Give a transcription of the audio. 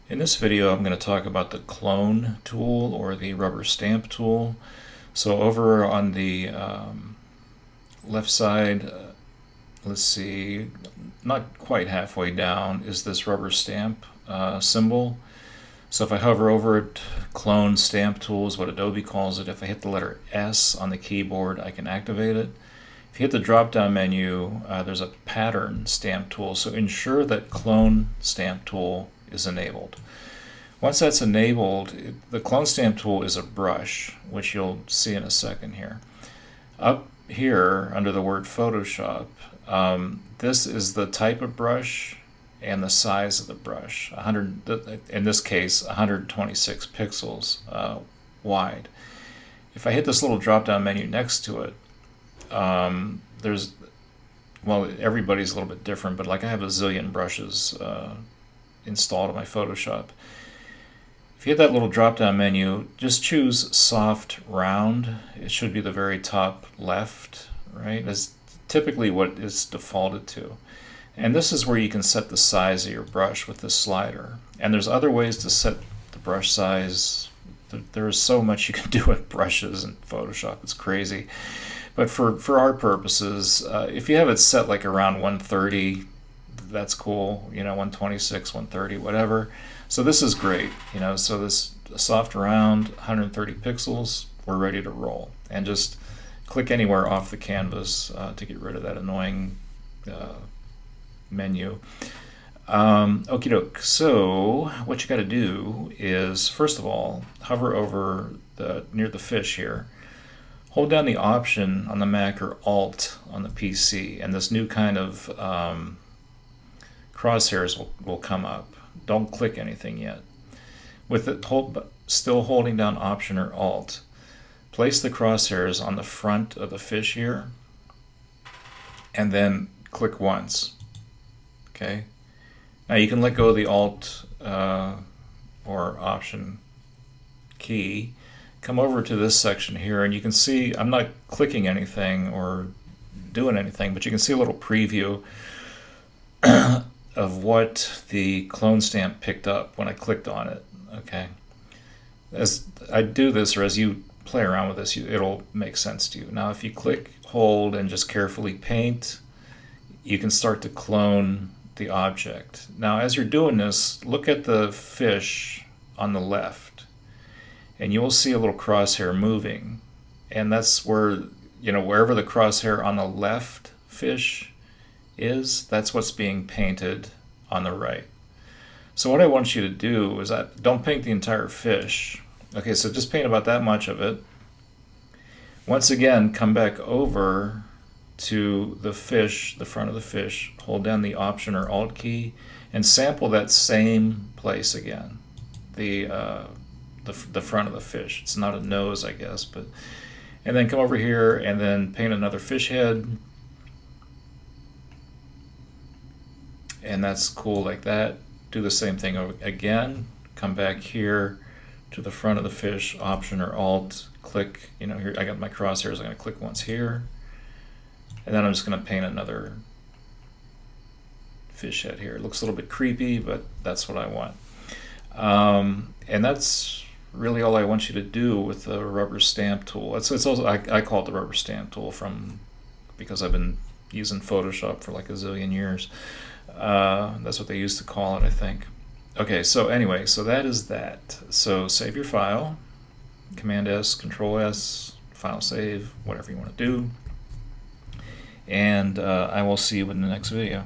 In this video, I'm going to talk about the clone tool or the rubber stamp tool. So over on the left side, let's see, not quite halfway down is this rubber stamp symbol. So if I hover over it, clone stamp tool is what Adobe calls it. If I hit the letter S on the keyboard, I can activate it. If you hit the drop-down menu, there's a pattern stamp tool. So ensure that clone stamp tool is enabled. Once that's enabled, the clone stamp tool is a brush, which you'll see in a second here. Up here, under the word Photoshop, this is the type of brush and the size of the brush. In this case, 126 pixels wide. If I hit this little drop-down menu next to it, everybody's a little bit different, but like I have a zillion brushes installed in my Photoshop. If you hit that little drop-down menu, just choose soft round. It should be the very top left, right? That's typically what is defaulted to. And this is where you can set the size of your brush with this slider. And there's other ways to set the brush size. There is so much you can do with brushes in Photoshop. It's crazy. But for our purposes, if you have it set like around 130, that's cool, 126, 130, whatever. So this is great, so this soft round, 130 pixels, we're ready to roll. And just click anywhere off the canvas to get rid of that annoying menu. Okie doke, so what you got to do is, first of all, hover over near the fish here. Hold down the Option on the Mac or Alt on the PC, and this new kind of crosshairs will come up. Don't click anything yet. With it still holding down Option or Alt, place the crosshairs on the front of the fish here, and then click once. Okay. Now you can let go of the Alt or Option key. Come over to this section here, and you can see I'm not clicking anything or doing anything, but you can see a little preview of what the clone stamp picked up when I clicked on it. Okay, as I do this, or as you play around with this, it'll make sense to you. Now if you click, hold, and just carefully paint, you can start to clone the object. Now as you're doing this, look at the fish on the left, and you will see a little crosshair moving, and that's where, wherever the crosshair on the left fish is, that's what's being painted on the right. So what I want you to do is don't paint the entire fish. Okay, so just paint about that much of it. Once again, come back over to the fish, the front of the fish, hold down the Option or Alt key, and sample that same place again. The front of the fish. It's not a nose, I guess, and then come over here and then paint another fish head. And that's cool like that. Do the same thing again. Come back here to the front of the fish, Option or Alt, click, here I got my crosshairs, I'm going to click once here. And then I'm just going to paint another fish head here. It looks a little bit creepy, but that's what I want. And that's really all I want you to do with the rubber stamp tool. It's also, I call it the rubber stamp tool because I've been using Photoshop for like a zillion years. That's what they used to call it, I think. Okay, so anyway, so that is that. So save your file, Command S, Control S, file save, whatever you want to do. And I will see you in the next video.